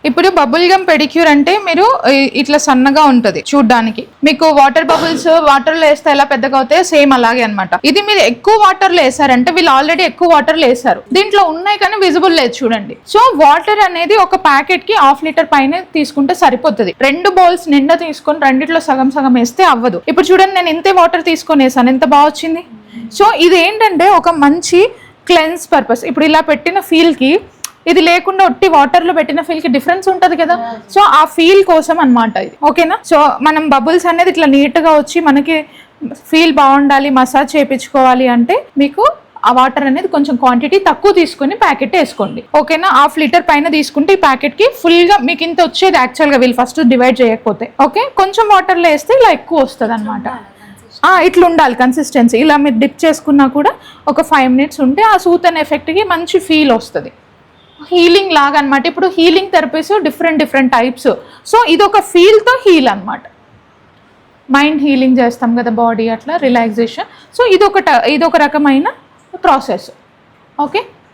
ఇప్పుడు bubble gum pedicure అంటే మీరు ఇట్లా సన్నగా ఉంటది చూడ్డానికి, మీకు వాటర్ బబుల్స్ వాటర్ లో వేస్తే ఎలా పెద్దగా అవుతాయో సేమ్ అలాగే అన్నమాట. ఇది మీరు ఎక్కువ వాటర్ లో వేసారంటే, వీళ్ళు ఆల్రెడీ ఎక్కువ వాటర్ లో వేసారు, దీంట్లో ఉన్నాయి కానీ విజిబుల్ లేదు చూడండి. సో వాటర్ అనేది ఒక ప్యాకెట్ కి 1/2 లీటర్ పైన తీసుకుంటే సరిపోతుంది. 2 బౌల్స్ నిండా తీసుకొని రెండిట్లో సగం సగం వేస్తే అవ్వదు. ఇప్పుడు చూడండి, నేను ఇంతే వాటర్ తీసుకొని వేసాను, ఎంత బాగా వచ్చింది. సో ఇది ఏంటంటే ఒక మంచి క్లెన్స్ పర్పస్. ఇప్పుడు ఇలా పెట్టిన ఫీల్ కి ఇది లేకుండా ఒట్టి వాటర్ లో పెట్టిన ఫీల్ కి డిఫరెన్స్ ఉంటది కదా. సో ఆ ఫీల్ కోసం అన్నమాట ఇది, ఓకేనా. సో మనం బబుల్స్ అనేది ఇట్లా నీట్ గా వచ్చి మనకి ఫీల్ బాగుండాలి, మసాజ్ చేయించుకోవాలి అంటే మీకు ఆ వాటర్ అనేది కొంచెం క్వాంటిటీ తక్కువ తీసుకుని ప్యాకెట్ వేసుకోండి, ఓకేనా. 1/2 లీటర్ పైన తీసుకుంటే ఈ ప్యాకెట్ కి ఫుల్ గా మీకు ఇంత వచ్చేది యాక్చువల్ గా, వీళ్ళు ఫస్ట్ డివైడ్ చేయకపోతే. ఓకే, కొంచెం వాటర్ లో వేస్తే ఇలా ఎక్కువ వస్తుంది అనమాట. ఇట్లా ఉండాలి కన్సిస్టెన్సీ. ఇలా మీరు డిప్ చేసుకున్నా కూడా ఒక 5 మినిట్స్ ఉంటే ఆ సూతన్ ఎఫెక్ట్ కి మంచి ఫీల్ వస్తుంది, హీలింగ్ లాగా అనమాట. ఇప్పుడు healing therapies different types. So ఇది ఒక ఫీల్తో హీల్ అనమాట. మైండ్ హీలింగ్ చేస్తాం కదా, బాడీ అట్లా రిలాక్సేషన్. సో ఇదొక రకమైన ప్రాసెస్, ఓకే.